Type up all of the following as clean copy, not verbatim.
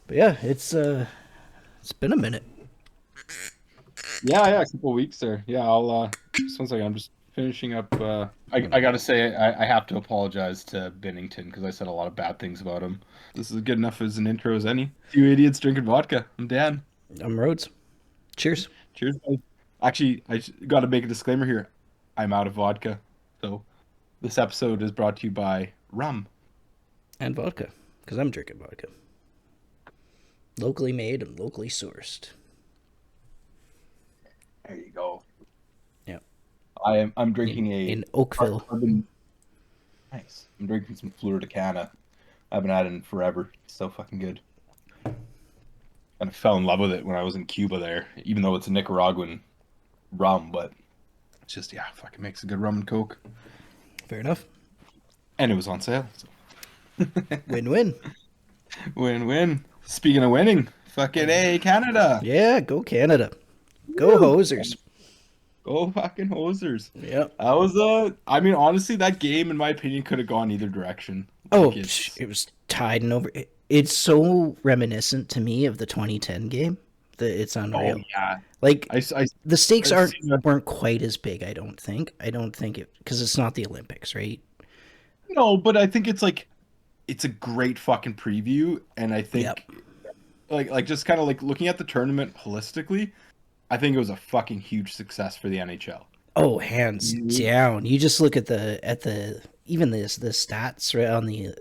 But yeah, it's been a minute. Yeah, a couple weeks there. Yeah, I'll just one second. I'm just finishing up. I gotta say, I have to apologize to Bennington because I said a lot of bad things about him. This is good enough as an intro as any. Two idiots drinking vodka. I'm Dan. I'm Rhodes. Cheers. Cheers, buddy. Actually, got to make a disclaimer here. I'm out of vodka, so this episode is brought to you by rum. And vodka, because I'm drinking vodka. Locally made and locally sourced. There you go. Yeah. I'm In, drinking a in Oakville. carbon. Nice. I'm drinking some Florida Cana. I haven't had it in forever. It's so fucking good. And I fell in love with it when I was in Cuba there, even though it's a Nicaraguan rum, but it's just, yeah, fucking makes a good rum and coke. Fair enough. And it was on sale. So. Win-win. Win-win. Speaking of winning, fucking A, Canada. Yeah, go Canada. Go Woo! Hosers. Go fucking hosers. Yep. That was I mean, honestly, that game, in my opinion, could have gone either direction. Oh, Like it's it was tied and over. It's so reminiscent to me of the 2010 game that it's oh unreal. yeah. Like I the stakes I've aren't seen that. weren't quite as big. I don't think. I don't think it because it's not the Olympics, right? No, but I think it's a great fucking preview, and I Yep. think like just kind of like looking at the tournament holistically, I think it was a fucking huge success for the NHL. Oh, hands You- down. You just look at the even the stats right on the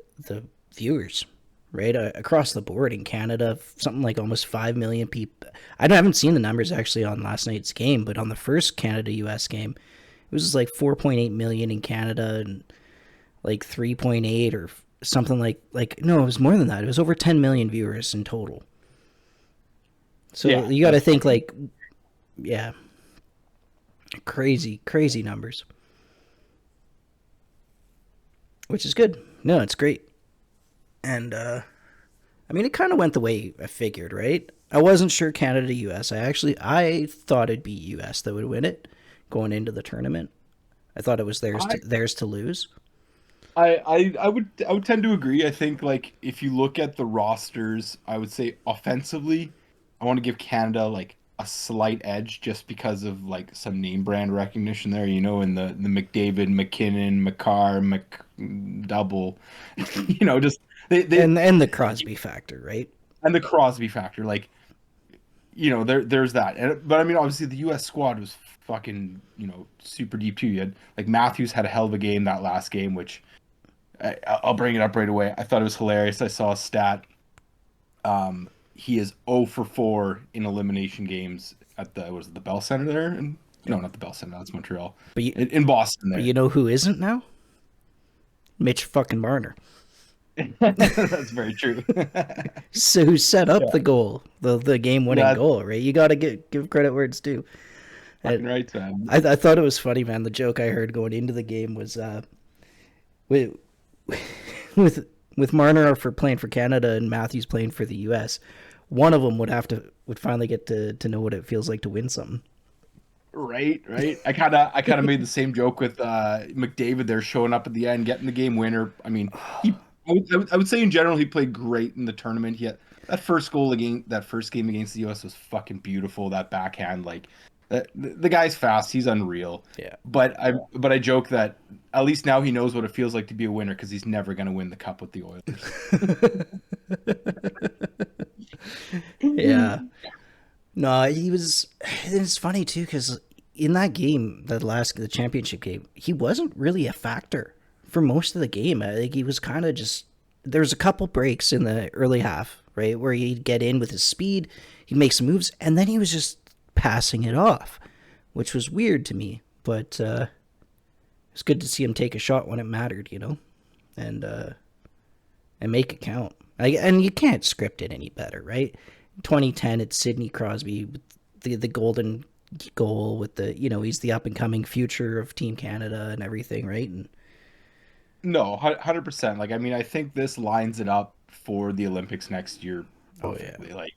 viewers, right across the board in Canada, something like almost 5 million people. Haven't seen the numbers actually on last night's game, but on the first Canada US game, it was like 4.8 million in Canada and like 3.8 or something like no, it was more than that. It was over 10 million viewers in total. So Yeah, you got to that's think fucking like yeah, crazy numbers, which is good. No, it's great. And I mean, it kind of went the way I figured, right? I wasn't sure Canada US. I thought it'd be US that would win it going into the tournament. I thought it was I theirs to lose. I would tend to agree. I think like if you look at the rosters, I would say offensively, I want to give Canada like a slight edge just because of like some name brand recognition there, in the McDavid, McKinnon, McCarr, McDouble, just they And the Crosby factor, right? and the Crosby factor, like there's that. But I mean, obviously the U.S. squad was fucking super deep too. You had like Matthews had a hell of a game that last game, which I'll bring it up right away. I thought it was hilarious. I saw a stat. He is 0 for 4 in elimination games at the Bell Center there, and no, not the Bell Center. That's Montreal. But you, In Boston but there. you know who isn't now? Mitch fucking Marner. That's very true. So who set up Yeah, the goal, the game winning that's goal, right? You got to give credit where it's due. fucking And right, man. I thought it was funny, man. The joke I heard going into the game was with with Marner for playing for Canada and Matthews playing for the U.S. One of them would finally get to know what it feels like to win something. Right, right. I kind of made the same joke with McDavid there showing up at the end, getting the game winner. I mean, I would say in general he played great in the tournament. He had that first game against the US was fucking beautiful. That backhand, like the guy's fast. He's unreal. Yeah. But I joke that at least now he knows what it feels like to be a winner because he's never gonna win the cup with the Oilers. Yeah. No, he was. It's funny too because in that game, the championship game, he wasn't really a factor for most of the game. I think he was kind of just. There was a couple breaks in the early half, right, where he'd get in with his speed, he'd make some moves, and then he was just passing it off, which was weird to me. But it's good to see him take a shot when it mattered, and make it count. And you can't script it any better, right? 2010, it's Sidney Crosby with the golden goal with he's the up and coming future of Team Canada and everything, right? And No, 100%. Like, I mean, I think this lines it up for the Olympics next year oh yeah, perfectly.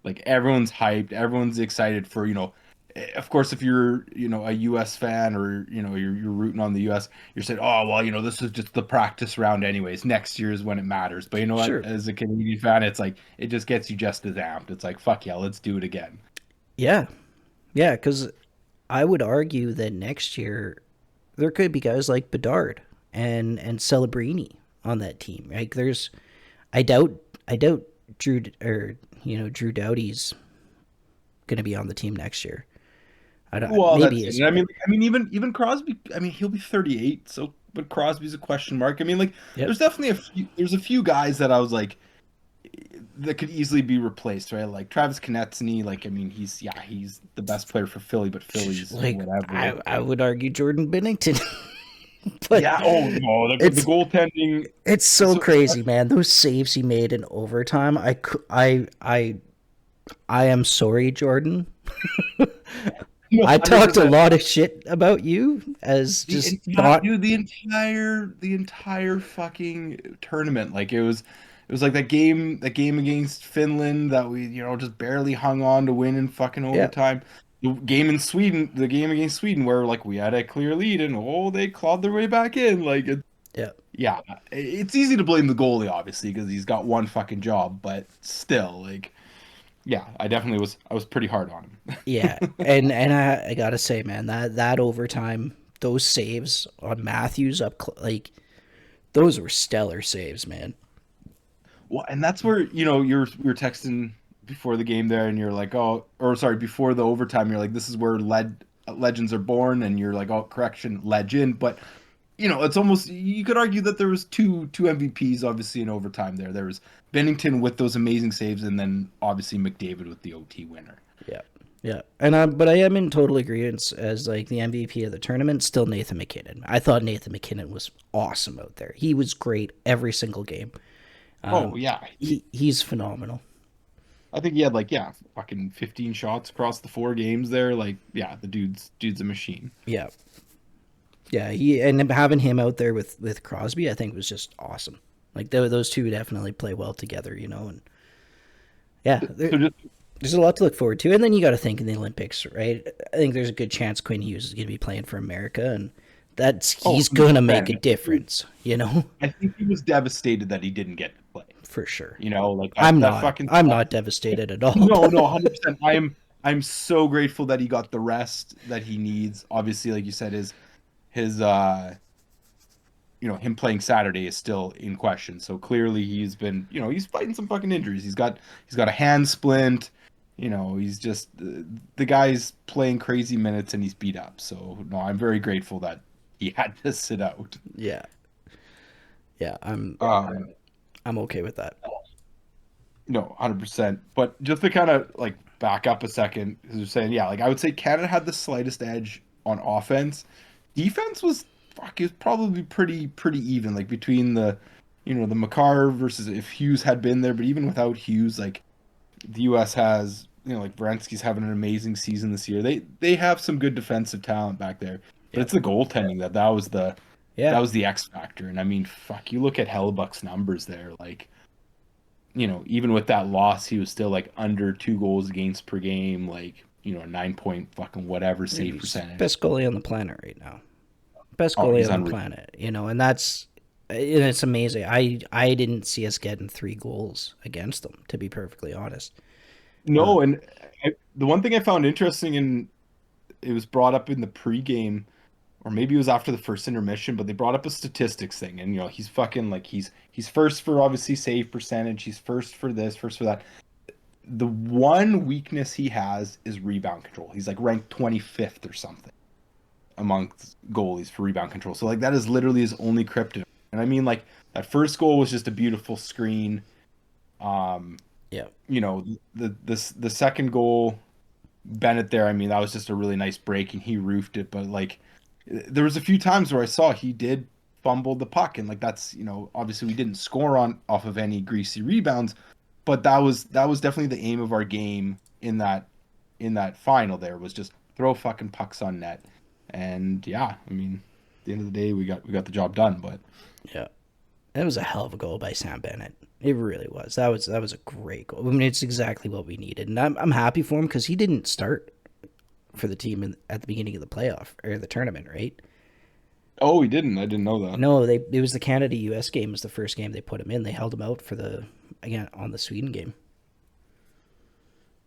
Like everyone's hyped, everyone's excited for, of course, if you're, a US fan, or, you're rooting on the US, you're saying, oh, well, this is just the practice round anyways. Next year is when it matters. But you know what? Sure. As a Canadian fan, it's like, it just gets you just as amped. It's like, fuck yeah, let's do it again. Yeah. Yeah, because I would argue that next year there could be guys like Bedard and Celebrini on that team. Like there's, I doubt, I doubt Drew Doughty's going to be on the team next year. I don't. Well, Maybe that's he it. is, And I but mean, even Crosby. I mean, he'll be 38. So, but Crosby's a question mark. I mean, like, yep, there's definitely there's a few guys that I was like, that could easily be replaced, right? Like Travis Konecny. Like, I mean, he's the best player for Philly, but Philly's like whatever. I would argue Jordan Bennington, but Yeah. Oh no, the it's goaltending. it's so So crazy, man. Those saves he made in overtime. I am sorry, Jordan. no, I talked a 100%. lot of shit about you as The just entire not. dude, the entire fucking tournament, like it was like that game against Finland that we just barely hung on to win in fucking Yeah, overtime. The game against Sweden, where like we had a clear lead and they clawed their way back in. Like yeah, yeah, it's easy to blame the goalie obviously because he's got one fucking job, but still, like yeah, I was pretty hard on yeah. him. And I gotta say, man, that overtime, those saves on Matthews like those were stellar saves, man. Well, and that's where, we were texting before the game there, and you're like, oh, or sorry, before the overtime, you're like, this is where legends are born, and you're like, oh, correction, legend. But it's almost, you could argue that there was two MVPs obviously in overtime there. There was Bennington with those amazing saves, and then obviously McDavid with the OT winner. Yeah, yeah. But I am in total agreement as like the MVP of the tournament. Still Nathan McKinnon. I thought Nathan McKinnon was awesome out there. He was great every single game. Oh yeah, He's phenomenal. I think he had like fucking 15 shots across the 4 games there. Like yeah, the dude's a machine. Yeah, yeah. And having him out there with Crosby, I think was just awesome. Like those two definitely play well together, and yeah, So just there's a lot to look forward to. And then you got to think in the Olympics, right? I think there's a good chance Quinn Hughes is going to be playing for America, and oh, he's going to make a 100%. difference, I think he was devastated that he didn't get to play. for sure. Like that fucking I'm sucks. not devastated at all. No, no, 100%. I'm so grateful that he got the rest that he needs. Obviously, like you said, his him playing Saturday is still in question. So clearly he's been, he's fighting some fucking injuries. He's got a hand splint. He's just the guy's playing crazy minutes and he's beat up. So no, I'm very grateful that he had to sit out. Yeah, yeah. Um, I'm okay with that. No, 100%. But just to kind of like back up a second, because you're saying, yeah, like I would say Canada had the slightest edge on offense. Defense was fuck, it was probably pretty even, like between the Makar versus if Hughes had been there, but even without Hughes, like the US has, like Varenski's having an amazing season this year. They have some good defensive talent back there. But Yeah, it's the goaltending that yeah. was the X factor. And I mean, fuck, you look at Hellebuck's numbers there, like even with that loss, he was still like under 2 goals against per game, like, 9 point fucking whatever save He's percentage. best goalie on the planet right now. Best Oh, goalie he's on the unreal. planet, and it's amazing. I didn't see us getting 3 goals against them, to be perfectly honest. No, and the one thing I found interesting, and it was brought up in the pregame, or maybe it was after the first intermission, but they brought up a statistics thing, and he's fucking like he's first for obviously save percentage, he's first for this, first for that. The one weakness he has is rebound control. He's like ranked 25th or something amongst goalies for rebound control. So like that is literally his only kryptonite. And I mean like that first goal was just a beautiful screen. Um, Yeah, the second goal, Bennett there, I mean that was just a really nice break and he roofed it. But like there was a few times where I saw he did fumble the puck and like that's obviously we didn't score on off of any greasy rebounds, but that was definitely the aim of our game in that final there was just throw fucking pucks on net. And yeah, I mean, at the end of the day, we got the job done. But yeah. That was a hell of a goal by Sam Bennett. It really was. That was a great goal. I mean, it's exactly what we needed, and I'm happy for him because he didn't start for the team at the beginning of the playoff or the tournament, right? Oh, he didn't. I didn't know that. No, it was the Canada US game was the first game they put him in. They held him out for the again on the Sweden game.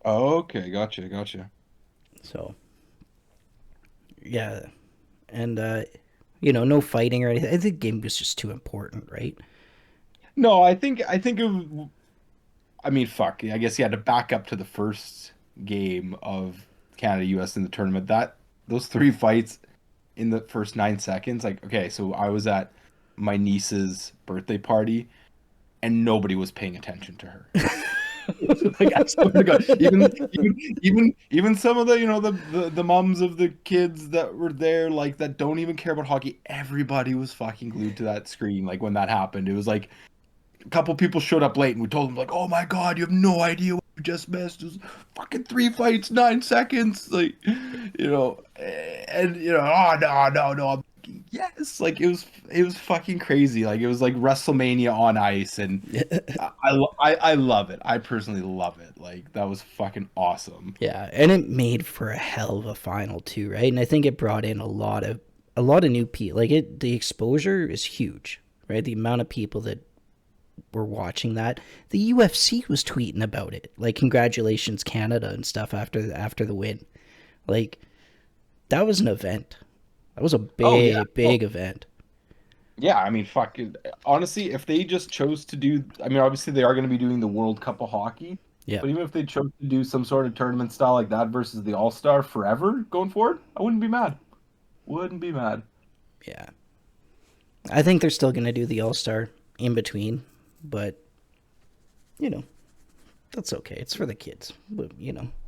Oh, okay, gotcha. So yeah, and no fighting or anything. I think the game was just too important, right? No, I think I mean, fuck. I guess he had to back up to the first game of Canada US in the tournament. That those three fights in the first 9 seconds. Like, okay, so I was at my niece's birthday party and nobody was paying attention to her. Like, I swear to God, even some of the the moms of the kids that were there, like that don't even care about hockey. Everybody was fucking glued to that screen. Like when that happened, it was like a couple people showed up late and we told them like, "Oh my God, you have no idea what you just missed. It was fucking three fights, 9 seconds." Like, and oh no. I'm like, yes, like it was fucking crazy. Like it was like WrestleMania on ice, and I love it. I personally love it. Like that was fucking awesome. Yeah, and it made for a hell of a final too, right? And I think it brought in a lot of new people. Like the exposure is huge, right? The amount of people that were watching that. The UFC was tweeting about it, like congratulations Canada and stuff after the win. Like that was an event. That was a Oh yeah. big event. Yeah, I mean, fuck. Honestly, if they just chose to do, I mean, obviously they are going to be doing the World Cup of Hockey, Yeah, but even if they chose to do some sort of tournament style like that versus the All Star forever going forward, I wouldn't be mad. Wouldn't be mad. yeah. I think they're still gonna do the All Star in between, but you know that's okay. It's for the kids, but.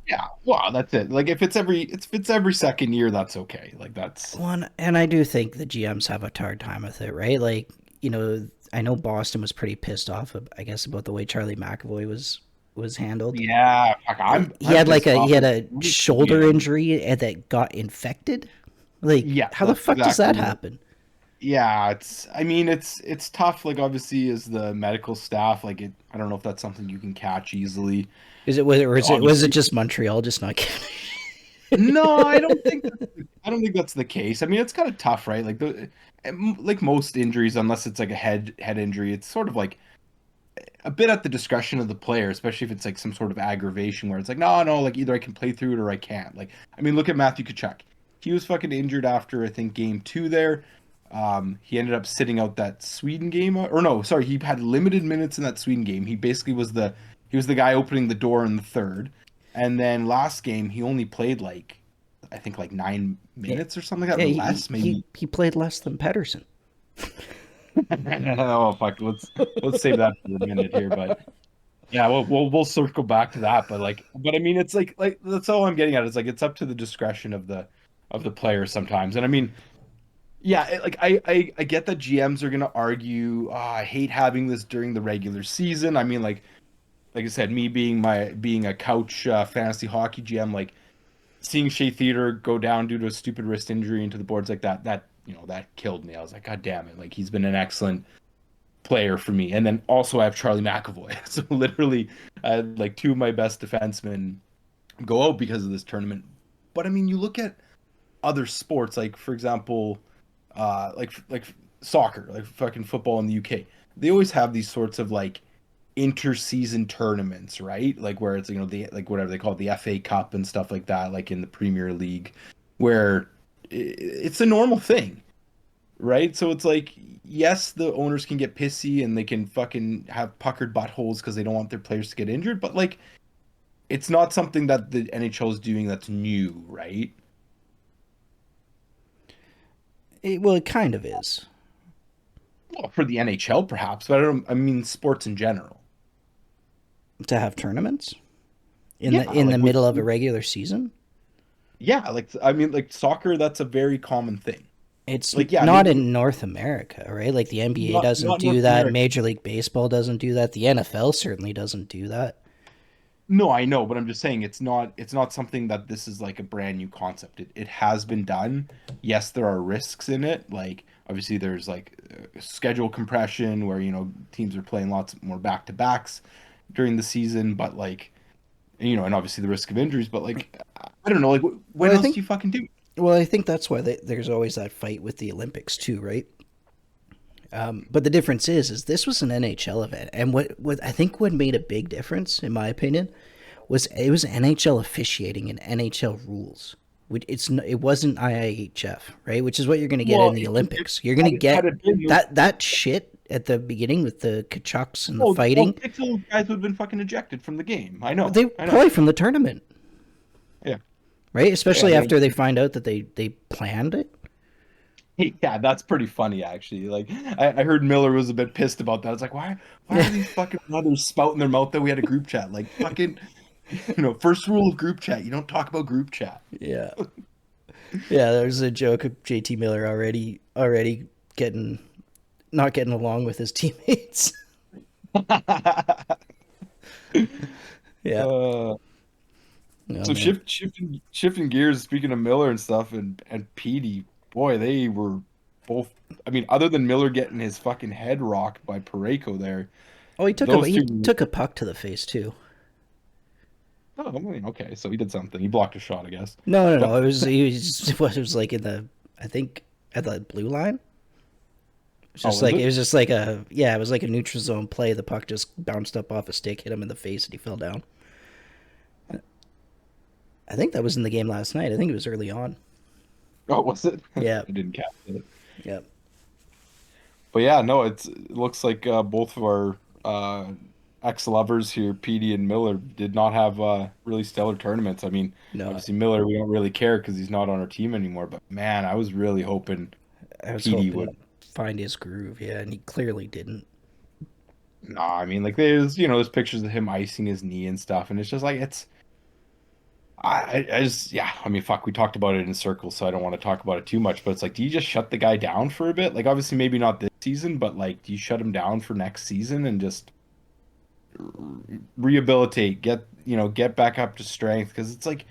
Yeah, well, that's it. Like if it's every second year, that's okay. Like that's One, and I do think the GMs have a hard time with it, right? Like, I know Boston was pretty pissed off, I guess, about the way Charlie McAvoy was handled. yeah. Fuck, He I'm had like pissed he off had with a the shoulder GM. injury and that got infected. Like, Yes, how the that's fuck does exactly that what. happen? Yeah, I mean, it's tough. Like obviously, as the medical staff, like I don't know if that's something you can catch easily. Is it was it or was it Obviously, just Montreal just not giving? no, I don't think that's the case. I mean, it's kind of tough, right? Like like most injuries, unless it's like a head injury, it's sort of like a bit at the discretion of the player, especially if it's like some sort of aggravation where it's like, no, like either I can play through it or I can't. Like, I mean, look at Matthew Tkachuk. He was fucking injured after I think game two there. He ended up sitting out that Sweden game, or no, sorry, he had limited minutes in that Sweden game. He was the guy opening the door in the third, and then last game he only played like I think like 9 minutes or something like that, Yeah, or he less, he maybe. he played less than Pedersen. Oh fuck, let's save that for a minute here, but. Yeah, we'll circle back to that, but I mean, it's like that's all I'm getting at. It's like it's up to the discretion of the player sometimes, and I mean, yeah, like I get that GMs are gonna argue, I hate having this during the regular season. I mean, like I said, me being a couch fantasy hockey GM, like seeing Shea Theodore go down due to a stupid wrist injury into the boards like that killed me. I was like, God damn it! Like he's been an excellent player for me. And then also I have Charlie McAvoy. So literally, I had like two of my best defensemen go out because of this tournament. But I mean, you look at other sports, like for example, like soccer, like fucking football in the UK. They always have these sorts of like inter-season tournaments, right? Like where it's the like whatever they call it, the FA Cup and stuff like that, like in the Premier League, where it's a normal thing, right? So it's like, yes, the owners can get pissy and they can fucking have puckered buttholes because they don't want their players to get injured, but like, it's not something that the NHL is doing that's new, right? Well, it kind of is Well, for the NHL, perhaps, but I mean sports in general. to have tournaments in the Yeah, in the like middle of a regular season. yeah, like I mean, like soccer, that's a very common thing. It's Like, yeah, not maybe in North America, right? Like the NBA doesn't not North do that. America. Major League Baseball doesn't do that. The NFL certainly doesn't do that. No, I know, but I'm just saying it's not something that this is like a brand new concept. It has been done. Yes, there are risks in it. Like obviously there's like schedule compression where teams are playing lots more back-to-backs during the season, but like and obviously the risk of injuries, but like I don't know. Like, Well, when I else do think you fucking do it? well, I think that's why there's always that fight with the Olympics too, right? But the difference is this was an NHL event, and what I think what made a big difference, in my opinion, was it was NHL officiating and NHL rules. It wasn't IIHF, right? Which is what you're going to get in Well, the if Olympics. You're going to had get it been those, that shit at the beginning with the Kachucks and the well, fighting. 6 of those guys would have been fucking ejected from the game. They I know. probably from the tournament, Yeah, right? yeah. Especially after they find out that they planned it. Yeah, that's pretty funny actually. Like I heard Miller was a bit pissed about that. It's like, why are these fucking brothers spouting their mouth that we had a group chat? Like fucking, first rule of group chat, you don't talk about group chat. Yeah. Yeah, there's a joke of JT Miller already getting not getting along with his teammates. Yeah. Uh, Oh so man. shifting gears, speaking of Miller and stuff and Petey, boy, they were both I mean, other than Miller getting his fucking head rocked by Pareko there, Oh, those he two took a puck to the face too. oh, I mean, okay, so he did something. He blocked a shot, I guess. No. But It was like in the I think at the blue line. oh, was It it? was just like a yeah, it was like a neutral zone play. The puck just bounced up off a stick, hit him in the face, and he fell down. I think that was in the game last night. I think it was early on. Oh, was it? I Yeah. didn't catch it. Yeah. But yeah, no, it looks like both of our ex-lovers here, Petey and Miller, did not have really stellar tournaments. I mean, No, obviously Miller, we don't really care because he's not on our team anymore. But man, I was really hoping I was Petey hoping would. to find his groove. Yeah, and he clearly didn't. Nah, I mean, like there's pictures of him icing his knee and stuff, and it's just like it's. I just yeah, I mean fuck, we talked about it in circles, so I don't want to talk about it too much, but it's like, do you just shut the guy down for a bit? Like obviously maybe not this season, but like do you shut him down for next season and just rehabilitate, get back up to strength? Because it's like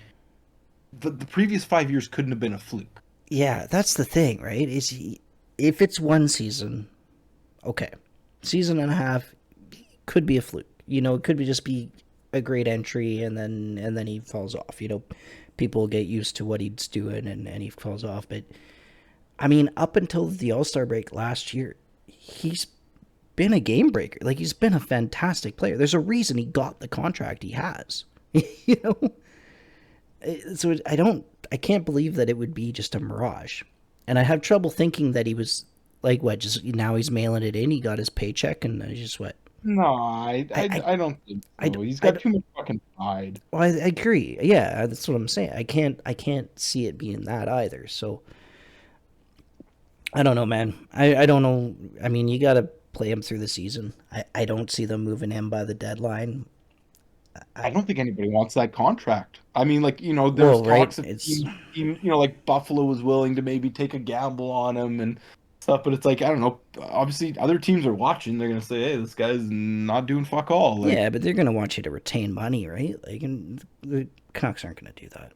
the previous 5 years couldn't have been a fluke. Yeah, that's the thing, right? If it's one season, okay, season and a half could be a fluke. It could be just be a great entry, and then he falls off. People get used to what he's doing, and he falls off. But I mean, up until the All Star break last year, he's been a game breaker. Like he's been a fantastic player. There's a reason he got the contract he has. you know, so I can't believe that it would be just a mirage, and I have trouble thinking that he was like what just now he's mailing it in. He got his paycheck, and I just what No, I I I don't think I, so. He's I, got too much fucking pride. well, I agree. Yeah, that's what I'm saying. I can't see it being that either. So I don't know, man. I don't know. I mean, you got to play him through the season. I don't see them moving him by the deadline. I I don't think anybody wants that contract. I mean, like, there's well, right? talks of It's like Buffalo was willing to maybe take a gamble on him and stuff, but it's like, I don't know. Obviously, other teams are watching. They're gonna say, "Hey, this guy's not doing fuck all." Like, yeah, but they're gonna want you to retain money, right? Like, and the Canucks aren't gonna do that.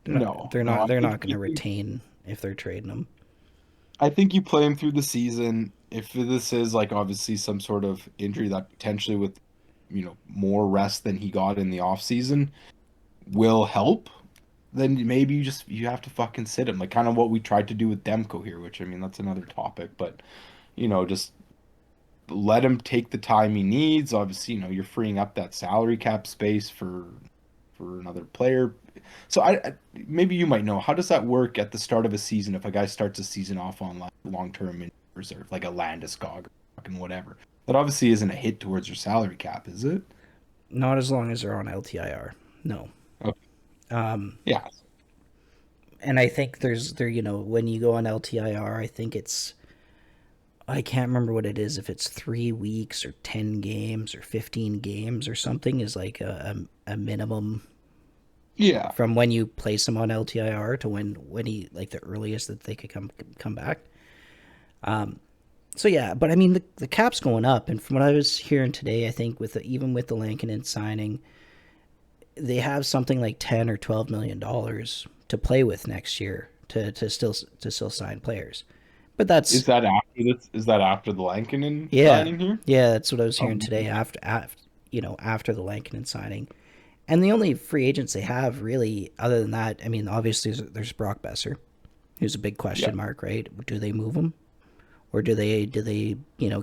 They're not. no, They're no. not. They're not gonna retain if they're trading them. I think you play him through the season. If this is like obviously some sort of injury that potentially with more rest than he got in the off season will help, then maybe you have to fucking sit him, like kind of what we tried to do with Demko here, which I mean that's another topic, but just let him take the time he needs. Obviously, you're freeing up that salary cap space for another player. So maybe you might know, how does that work at the start of a season if a guy starts a season off on long term in reserve, like a Landeskog or fucking whatever? That obviously isn't a hit towards your salary cap, is it? Not as long as they're on LTIR. No. Okay. Yeah. And I think when you go on LTIR, I think I can't remember what it is, if it's 3 weeks or 10 games or 15 games or something is like a minimum Yeah. from when you place them on LTIR to when he like the earliest that they could come back. So yeah, but I mean the cap's going up, and from what I was hearing today, I think even with the Lankinen signing, they have something like $10 or $12 million to play with next year to still sign players. But Is that's that after this? Is that after the Lankinen yeah, signing here? yeah, that's what I was hearing Um, today after the Lankinen signing, And the only free agents they have, really, other than that, I mean, obviously there's Brock Besser, who's a big Yeah. question mark, right? Do they move him, or do they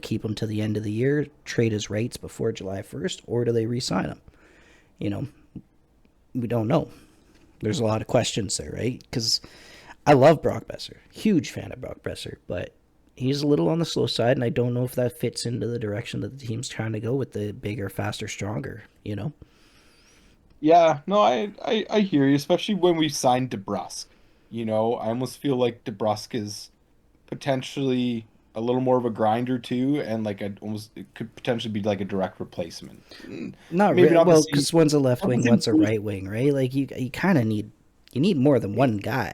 keep him to the end of the year, trade his rights before July 1st, or do they re-sign him? You know, we don't know. There's a lot of questions there, right? Because I love Brock Besser, huge fan of Brock Besser, but he's a little on the slow side, and I don't know if that fits into the direction that the team's trying to go with the bigger, faster, stronger. Yeah, no, I hear you, especially when we signed DeBrusque. I almost feel like DeBrusque is potentially a little more of a grinder too, and like almost it could potentially be like a direct replacement. Not Maybe really. not the Well, same, because one's a left not the wing, same one's a boost. right wing, right? Like you kind of need more than one guy.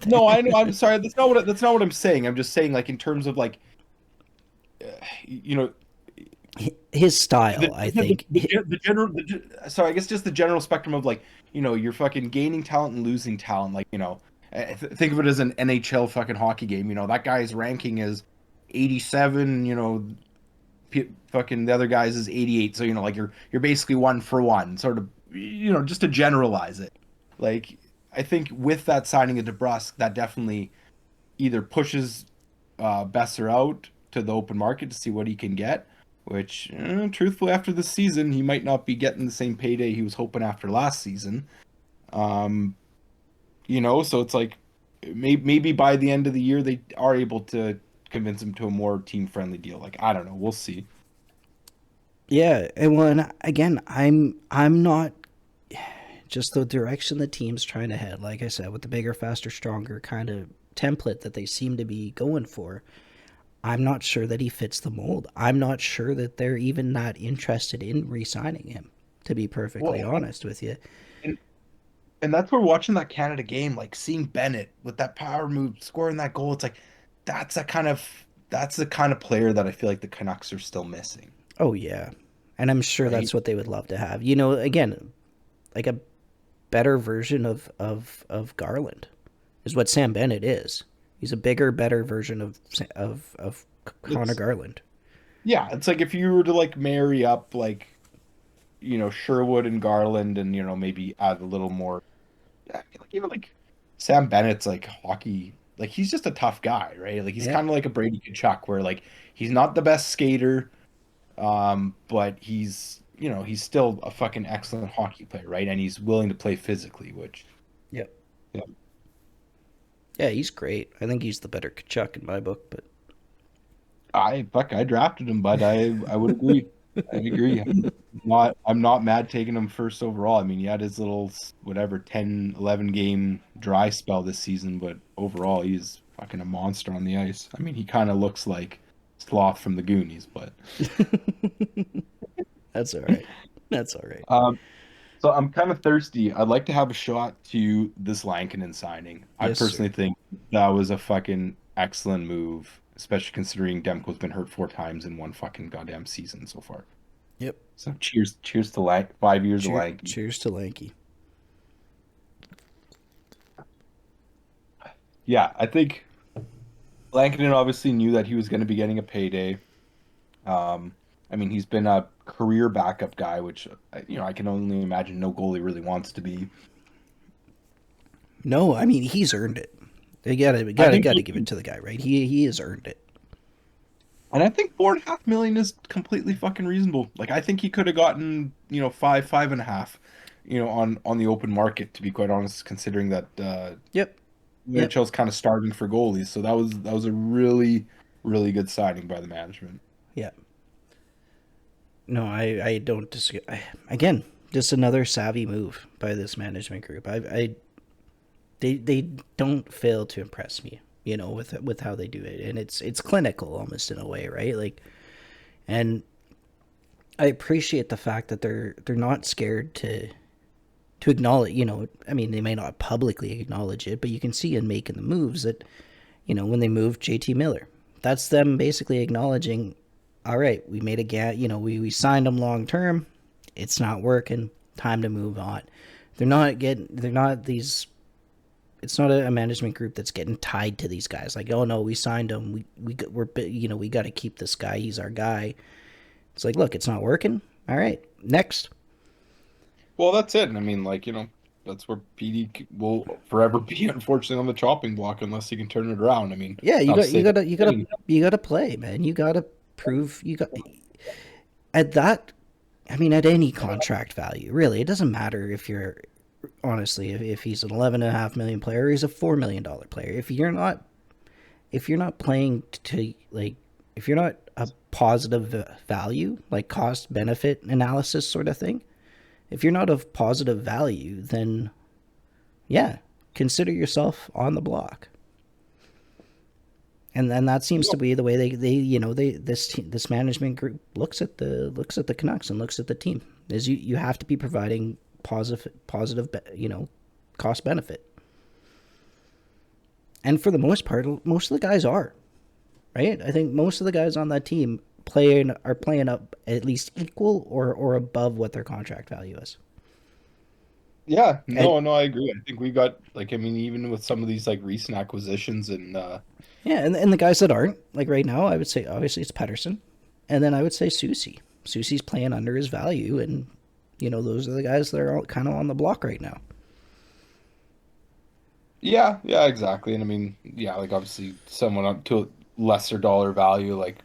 No, I know. I'm sorry. That's not what I'm saying. I'm just saying like in terms of like uh, you know His the style, I the, think. the, the general sorry, I guess just the general spectrum of like you're fucking gaining talent and losing talent, like think of it as an NHL fucking hockey game. That guy's ranking is 87, fucking the other guy's is 88, so like you're basically one for one, sort of, just to generalize it. Like, I think with that signing of DeBrusque, that definitely either pushes Besser out to the open market to see what he can get, which, truthfully, after this season, he might not be getting the same payday he was hoping after last season. Um, so it's like maybe by the end of the year they are able to convince him to a more team-friendly deal. Like, I don't know, we'll see. Yeah, and again, I'm not just the direction the team's trying to head. Like I said, with the bigger, faster, stronger kind of template that they seem to be going for. I'm not sure that he fits the mold. I'm not sure that they're even not interested in re-signing him. To be perfectly Well, honest with you. and and that's where watching that Canada game, like seeing Bennett with that power move, scoring that goal, it's like that's a kind of that's the kind of player that I feel like the Canucks are still missing, Oh yeah, and I'm sure right? that's what they would love to have. Again, like a better version of Garland is what Sam Bennett is. He's a bigger, better version of Connor It's Garland. Yeah, it's like if you were to like marry up like Sherwood and Garland, and maybe add a little more. I feel like even like Sam Bennett's like hockey, like he's just a tough guy, right? Like he's Yeah, kind of like a Brady Tkachuk, where like he's not the best skater, but he's still a fucking excellent hockey player, right? And he's willing to play physically, which yeah, yeah, yeah. He's great. I think he's the better Kachuk in my book. But I drafted him, but I would agree. I agree. I'm not mad taking him first overall. I mean, he had his little whatever 10, 11 game dry spell this season, but overall he's fucking a monster on the ice. I mean, he kind of looks like Sloth from the Goonies, but that's all right. That's all right. um so I'm kind of thirsty. I'd like to have a shot to this Lankinen signing. I Yes, sir. personally think that was a fucking excellent move, especially considering Demko's been hurt 4 times in one fucking goddamn season so far. Yep. So cheers to 5 years of Lanky. Cheers to Lanky. Yeah, I think Lankinen obviously knew that he was going to be getting a payday. Um, I mean, he's been a career backup guy, which I can only imagine no goalie really wants to be. No, I mean he's earned it. They gotta I gotta think, gotta give it to the guy, right? He has earned it. and I think 4.5 million is completely fucking reasonable. Like, I think he could have gotten 5.5, on the open market. To be quite honest, considering that Yep. the Yep. NHL's kind of starving for goalies, so that was a really really good signing by the management. Yeah. No, I don't disagree. Again, just another savvy move by this management group. They don't fail to impress me. With how they do it, and it's clinical almost in a way, right? Like, and I appreciate the fact that they're not scared to acknowledge. I mean, they may not publicly acknowledge it, but you can see in making the moves that when they moved JT Miller, that's them basically acknowledging, all right, we made a we signed him long term, it's not working, time to move on. They're not these. It's not a management group that's getting tied to these guys. Like, oh no, we signed him. We got to keep this guy. He's our guy. It's like, look, it's not working. All right, next. Well, that's it. And I mean, like, that's where will forever be, unfortunately, on the chopping block unless he can turn it around. I mean, Yeah, not to say that. you gotta play, man. You gotta prove you got at that. I mean, at any contract value, really, it doesn't matter if you're honestly if he's an 11.5 million player or he's a $4 million player. If you're not playing to like if you're not a positive value like cost benefit analysis sort of thing, if you're not of positive value, then yeah, consider yourself on the block. And then that seems to be the way this management group looks at the Canucks and looks at the team is you have to be providing positive cost benefit. And for the most part, most of the guys are right. I think most of the guys on that team are playing up at least equal or above what their contract value is. Yeah, And no, I agree. I think we got like, I mean, even with some of these like recent acquisitions and yeah, and the guys that aren't like right now, I would say obviously it's Pedersen, and then I would say Susie. Susie's playing under his value, and those are the guys that are all kind of on the block right now. yeah, exactly. And I mean, yeah, like obviously someone up to a lesser dollar value like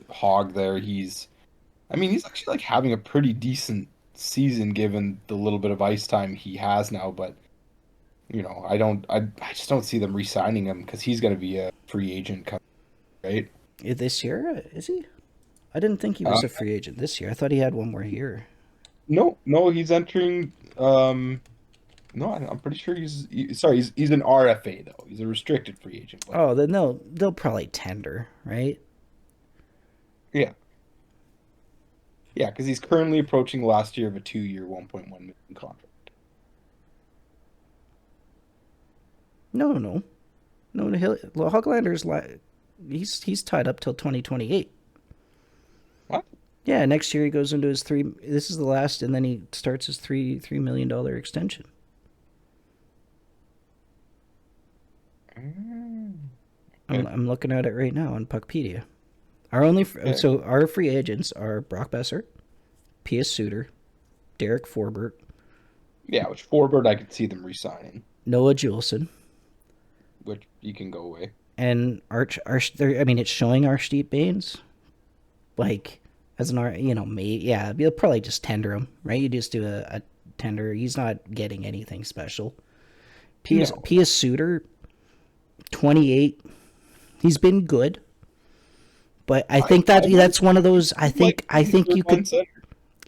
Hog there, I mean, he's actually like having a pretty decent season given the little bit of ice time he has now, but I just don't see them re-signing him because he's going to be a free agent coming, right? This year, is he? I didn't think he Uh, was a free agent this year. I thought he had one more year. no, he's entering. No, I'm pretty sure sorry, he's an RFA though. He's a restricted free agent, but Oh, then they'll probably tender, right? yeah, yeah, because he's currently approaching last year of a 2-year, 1.1 million contract. No, no, no. Hoglander's he's tied up till 2028. What? Yeah, next year he goes into his three. This is the last, and then he starts his $3 million extension. Mm, I'm okay. I'm looking at it right now on Puckpedia. Our only Okay. so our free agents are Brock Besser, P.S. Suter, Derek Forbert, Yeah, which Forbert I could see them re-signing, Noah Juleson, which you can go away. and I mean, it's showing Arshdeep Baines like as an yeah, you'll probably just tender him, right? You just do a tender. He's not getting anything special. P.S. No. P.S. Suter, 28. He's been good, but I think I really that's one of those. like I him think third you could. line center.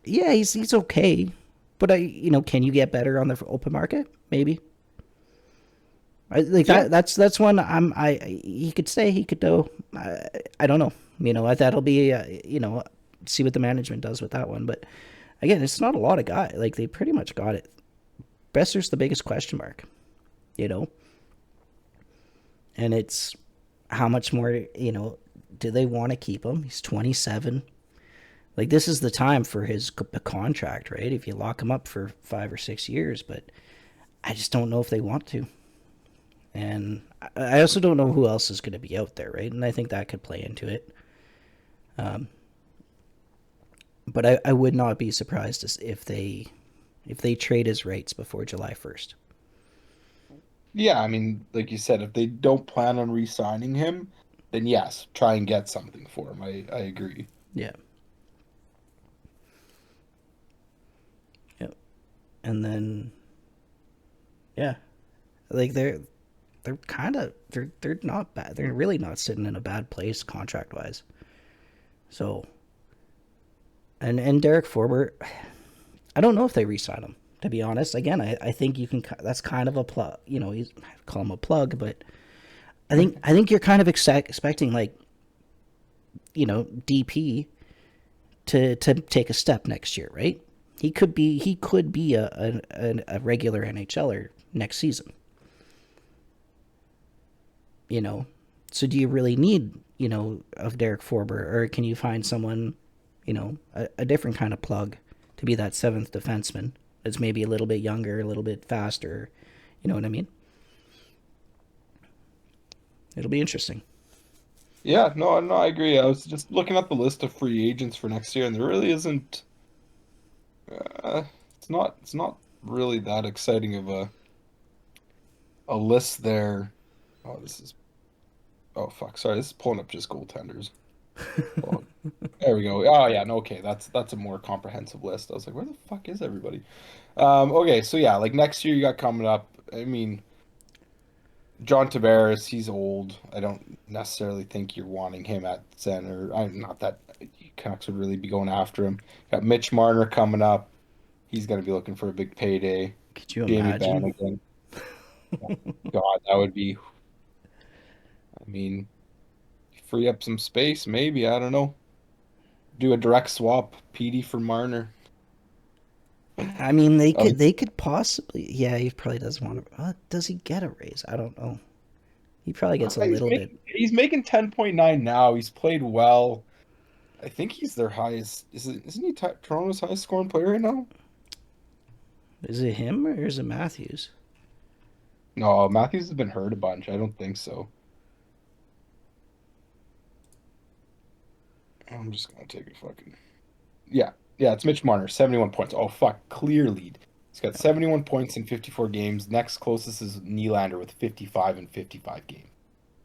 Yeah, he's okay, but can you get better on the open market? Maybe. Like Yeah. that's one he could stay, he could go. I don't know. That'll be see what the management does with that one. But again, it's not a lot of guys. Like they pretty much got it. Besser's the biggest question mark, you know, and it's how much more do they want to keep him? He's 27. Like this is the time for his contract, right? If you lock him up for 5 or 6 years, but I just don't know if they want to. And I also don't know who else is going to be out there, right? And I think that could play into it. But I would not be surprised if they trade his rights before July 1st. Yeah, I mean, like you said, if they don't plan on re-signing him, then yes, try and get something for him. I agree. Yeah. Yep. And then yeah, like they're kind of they're not bad. They're really not sitting in a bad place contract wise. So and Derek Forbert, I don't know if they re-sign him. To be honest, again, I think you can. That's kind of a plug. He's call him a plug, but I think you're kind of expecting like DP to take a step next year, right? He could be a regular NHLer next season. You know, so do you really need of Derek Forbert, or can you find someone a different kind of plug to be that seventh defenseman that's maybe a little bit younger, a little bit faster? You know what I mean? It'll be interesting. Yeah, no, I agree. I was just looking at the list of free agents for next year, and there really isn't. Uh, it's not really that exciting of a list there. Oh, this is oh fuck, sorry, this is pulling up just goaltenders. Oh, there we go. Oh yeah, no, okay, that's a more comprehensive list. I was like, where the fuck is everybody? Okay, so yeah, like next year you got coming up. I mean, John Tavares, he's old. I don't necessarily think you're wanting him at center. Not that Canucks would really be going after him. Got Mitch Marner coming up. He's going to be looking for a big payday. Could you Jamie imagine? Bannigan. God, that would be, I mean, free up some space, maybe. I don't know. Do a direct swap, Petey for Marner. I mean, they Um, could they could possibly. Yeah, he probably doesn't want to. Does he get a raise? I don't know. He probably gets a he's little bit. making 10.9 now. He's played well. I think he's their highest. Isn't he Toronto's highest scoring player right now? Is it him or is it Matthews? No, Matthews has been hurt a bunch. I don't think so. I'm just gonna take a fucking yeah, yeah. It's Mitch Marner, 71 points. Oh fuck, clear lead. He's got 71 points in 54 games. Next closest is Nylander with 55 in 55 games.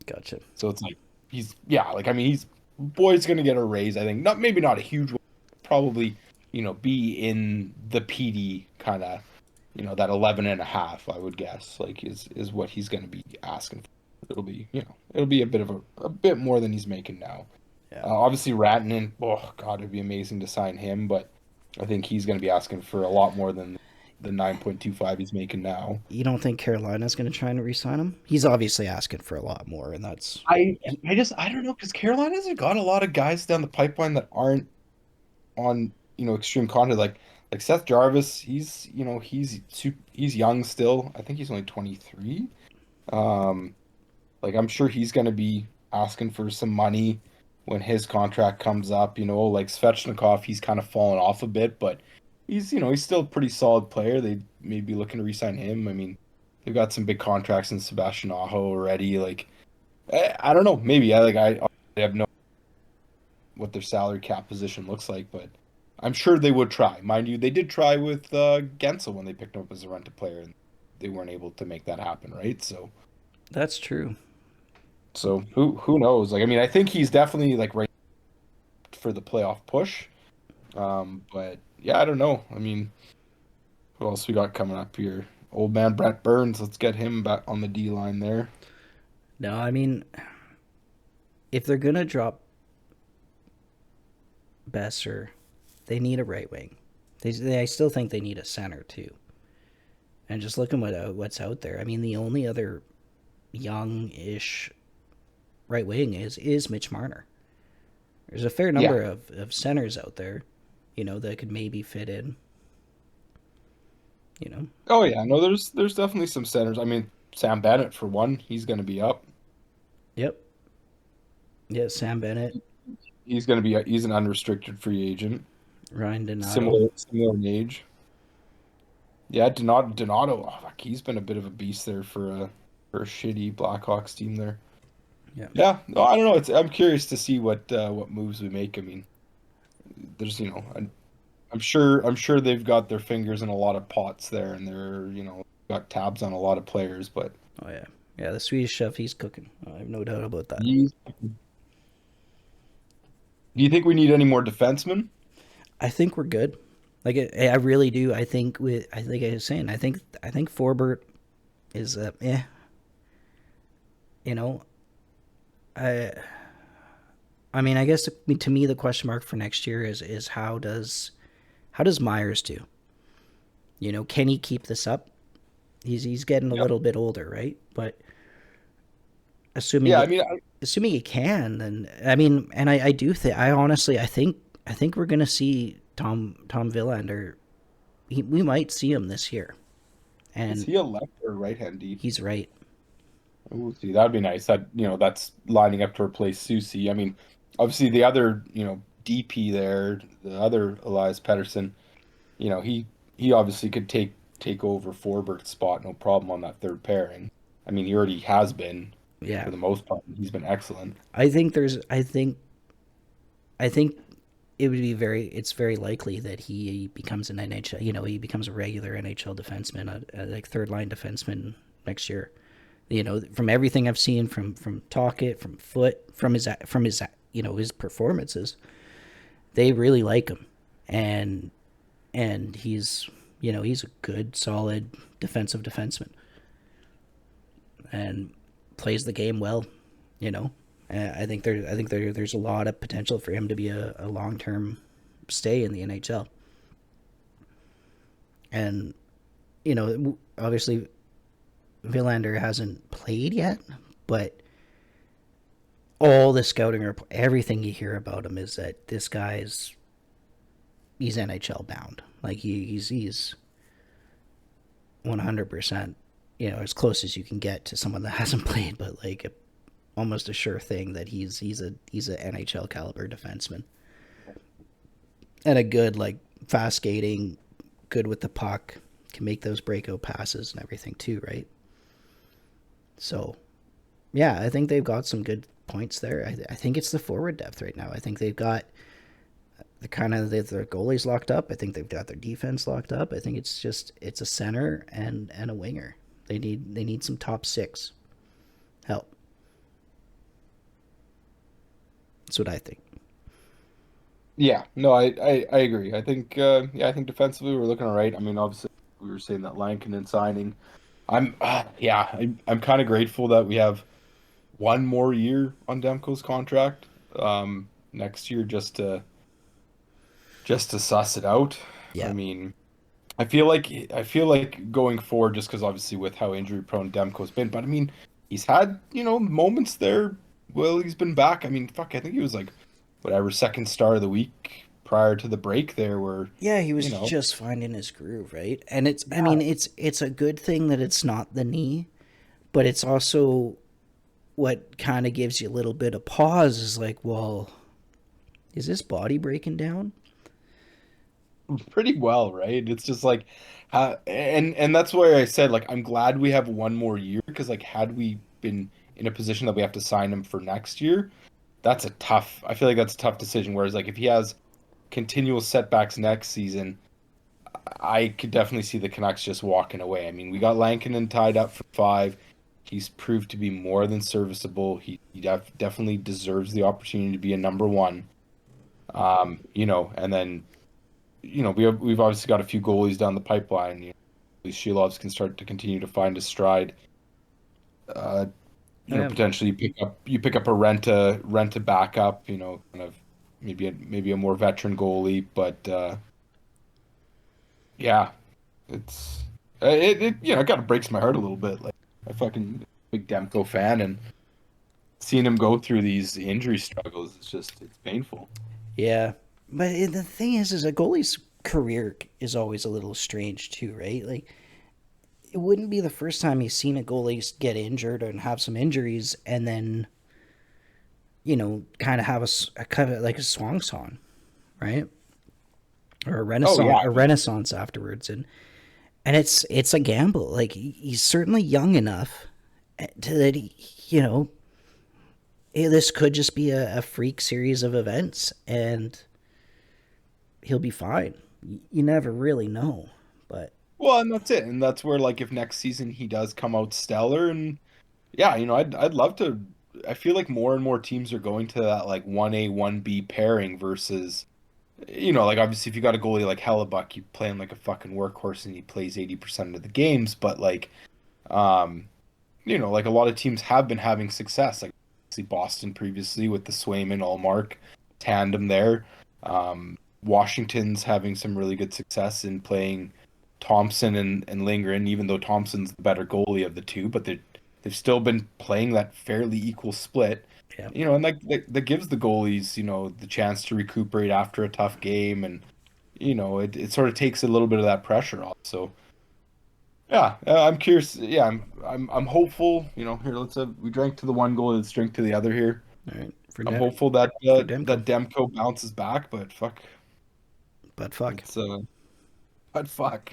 Gotcha. So it's like he's yeah, like I mean he's boy's gonna get a raise. I think not maybe not a huge one, probably be in the PD kind of that 11 and a half. I would guess like is what he's gonna be asking for. It'll be a bit of a bit more than he's making now. Yeah. Obviously, Ratinen, oh God, it'd be amazing to sign him, but I think he's going to be asking for a lot more than the 9.25 he's making now. You don't think Carolina's going to try and re-sign him? He's obviously asking for a lot more, and that's I I don't know because Carolina hasn't got a lot of guys down the pipeline that aren't on extreme contract like Seth Jarvis. He's young still. I think he's only 23. Um, Like I'm sure he's going to be asking for some money when his contract comes up. Like Svechnikov, he's kind of fallen off a bit, but he's still a pretty solid player. They may be looking to re-sign him. I mean, they've got some big contracts in Sebastian Aho already. Like, I don't know, maybe I have no what their salary cap position looks like, but I'm sure they would try. Mind you, they did try with Gensel when they picked him up as a rented player, and they weren't able to make that happen, right? that's true. So who knows? Like I mean, I think he's definitely like right for the playoff push. But yeah, I don't know. I mean, who else we got coming up here? Old man Brett Burns. Let's get him back on the D line there. No, I mean, if they're gonna drop Besser, they need a right wing. I still think they need a center too. And just looking what's out there, I mean, the only other young-ish right wing is Mitch Marner. There's a fair Yeah. number of centers out there, that could maybe fit in. You know. Oh yeah. No, there's definitely some centers. I mean, Sam Bennett for one. He's going to be up. Yep. Yeah, Sam Bennett, He's an unrestricted free agent. Ryan Donato. Similar in age. Yeah, Donato. Oh, fuck, he's been a bit of a beast there for a shitty Blackhawks team there. Yeah. Yeah, no, I don't know. I'm curious to see what moves we make. I mean, there's I'm sure they've got their fingers in a lot of pots there, and they're got tabs on a lot of players. But Oh yeah. Yeah, the Swedish chef, he's cooking. I have no doubt about that. do you think we need any more defensemen? I think we're good. Like I really do. I think like I was saying, I think Forbert is you know, I I mean, I guess to me the question mark for next year is how does Myers do? Can he keep this up? He's getting a Yep. little bit older, right? But assuming Yeah, I it, mean, assuming he can, then I mean, and I do think I honestly I think we're gonna see Tom Villander. We might see him this year, is and he a left or right hand D? he's right. Ooh, see, that'd be nice. That's lining up to replace Susie. I mean, obviously the other DP there, the other Elias Pettersson, he obviously could take over Forbert's spot, no problem on that third pairing. I mean, he already has been Yeah, for the most part. He's been excellent. I think it would be it's very likely that he becomes an NHL, he becomes a regular NHL defenseman, like third line defenseman next year. From everything I've seen from Talkit, from Foot, from his his performances, they really like him, and he's a good, solid defensive defenseman, and plays the game well. You know, there's a lot of potential for him to be a long term stay in the NHL. And obviously Villander hasn't played yet, but all the scouting report, everything you hear about him is that this guy's he's NHL bound. Like he's 100%, as close as you can get to someone that hasn't played, but like almost a sure thing that he's a NHL caliber defenseman, and a good, like, fast skating, good with the puck, can make those breakout passes and everything too, right? So yeah, I think they've got some good points there. I think it's the forward depth right now. I think they've got their goalies locked up. I think they've got their defense locked up. I think it's a center and a winger. They need some top six help. That's what I think. Yeah, no, I agree. I think I think defensively we're looking all right. I mean, obviously we were saying that Lankinen signing. I'm kind of grateful that we have one more year on Demko's contract next year just to suss it out. I Yeah, mean, I feel like going forward, just because obviously with how injury prone Demko's been, but I mean, he's had, moments there while he's been back. I mean, fuck, I think he was like whatever second star of the week prior to the break there, where yeah, he you was know, just finding his groove, right? And I yeah, mean, it's a good thing that it's not the knee, but it's also what kind of gives you a little bit of pause. Is like, well, is this body breaking down? pretty well, right? It's just like, and that's why I said like I'm glad we have one more year because like had we been in a position that we have to sign him for next year, that's a tough. I feel like that's a tough decision. Whereas like if he has continual setbacks next season, I could definitely see the Canucks just walking away. I mean, we got Lankinen tied up for 5. He's proved to be more than serviceable. He definitely deserves the opportunity to be a number one. And then we've obviously got a few goalies down the pipeline. Shilovs can start to continue to find his stride. Uh, Oh, yeah, Potentially you pick up a rent a backup. Kind of maybe a more veteran goalie, but yeah, it's it kind of breaks my heart a little bit. Like I fucking big Demko fan, and seeing him go through these injury struggles, it's painful. yeah. But the thing is a goalie's career is always a little strange too, right? Like, it wouldn't be the first time you've seen a goalie get injured and have some injuries, and then kind of have a kind of like a swan song, right? Or Oh yeah, a renaissance afterwards, and it's a gamble. Like, he's certainly young enough that this could just be a freak series of events, and he'll be fine. You never really know, but well, and that's it, and that's where like if next season he does come out stellar, and yeah, I'd love to. I feel like more and more teams are going to that like 1A 1B pairing versus like obviously if you got a goalie like Hellebuck, you play him like a fucking workhorse and he plays 80% of the games, but like um like a lot of teams have been having success. Like see Boston previously with the Swayman Allmark tandem there. Washington's having some really good success in playing Thompson and Lindgren, even though Thompson's the better goalie of the two, but they've still been playing that fairly equal split. yeah, And like that gives the goalies, the chance to recuperate after a tough game, and it sort of takes a little bit of that pressure off. So yeah, I'm curious. Yeah, I'm hopeful. Here we drank to the one goal, let's drink to the other here. all right, I'm hopeful that for Demko, that Demko bounces back, but fuck, but fuck. it's but fuck.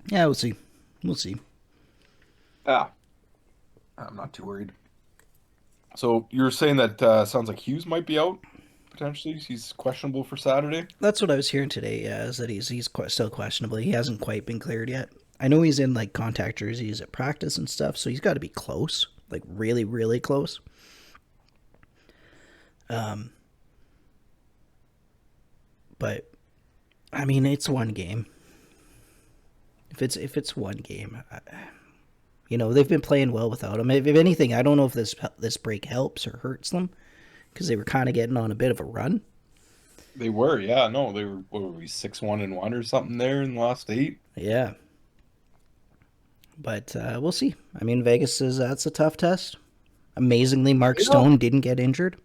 Yeah, we'll see. We'll see. Yeah. I'm not too worried. So you're saying that sounds like Hughes might be out potentially. He's questionable for Saturday. That's what I was hearing today. Yeah, is that still questionable. He hasn't quite been cleared yet. I know he's in like contact jerseys at practice and stuff, so he's got to be close, like really, really close. But I mean, it's one game. If it's one game, they've been playing well without him. If anything, I don't know if this break helps or hurts them because they were kind of getting on a bit of a run. They were, yeah, no, they were what were we 6-1-1 or something there in the last eight. Yeah, but we'll see. I mean, Vegas says that's a tough test. Amazingly, Mark Yeah. Stone didn't get injured.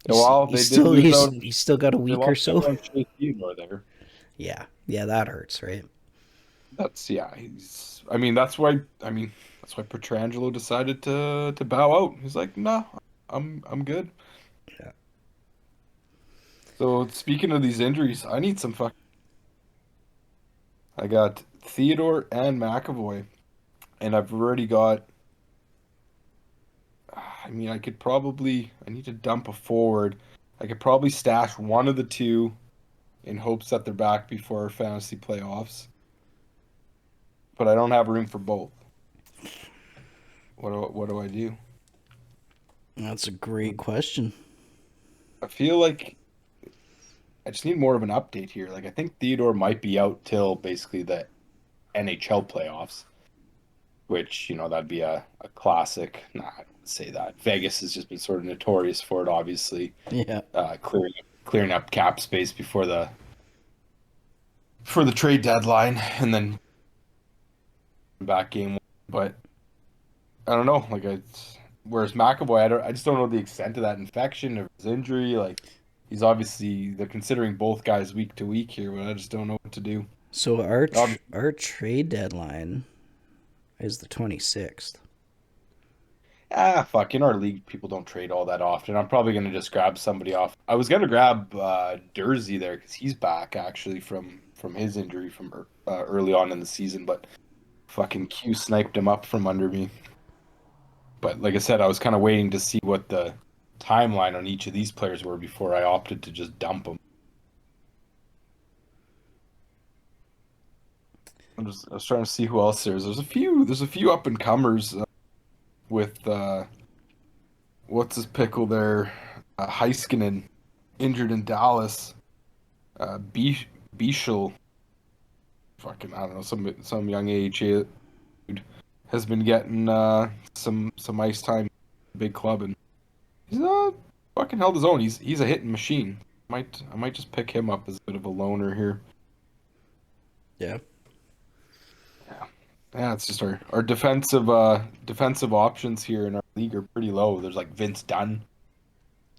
Yeah, well, they He's did still lose he's, out. he's still got a They week or lost out so. on Shea Theodore there. Yeah, yeah, that hurts, right? That's yeah. He's. I mean, that's why. I mean, that's why Petrangelo decided to bow out. He's like, nah, I'm good. Yeah. So speaking of these injuries, I need some fuck. I got Theodore and McAvoy, and I've already got. I mean, I could probably. I need to dump a forward. I could probably stash one of the two in hopes that they're back before our fantasy playoffs, but I don't have room for both. What do I do? That's a great question. I feel like I just need more of an update here. Like I think Theodore might be out till basically the NHL playoffs, which, that'd be a classic. Nah, I don't say that. Vegas has just been sort of notorious for it, obviously. Yeah. Clearing up cap space before the trade deadline and then back game one. But I don't know. Whereas McAvoy, I just don't know the extent of that infection or his injury. Like they're considering both guys week to week here, but I just don't know what to do. So our Obvi- our trade deadline is the 26th. Fuck! In our league, people don't trade all that often. I'm probably gonna just grab somebody off. I was gonna grab Dursey there because he's back actually from his injury from early on in the season, but fucking Q sniped him up from under me. But like I said, I was kind of waiting to see what the timeline on each of these players were before I opted to just dump them. I was trying to see who else there's. There's a few up and comers with what's his pickle there, Heiskanen injured in Dallas, Bichel, fucking I don't know, some young AHA dude has been getting some ice time, big club, and he's fucking held his own. He's a hitting machine. I might just pick him up as a bit of a loner here. Yeah. Yeah, yeah. It's just our defensive options here in our league are pretty low. There's like Vince Dunn.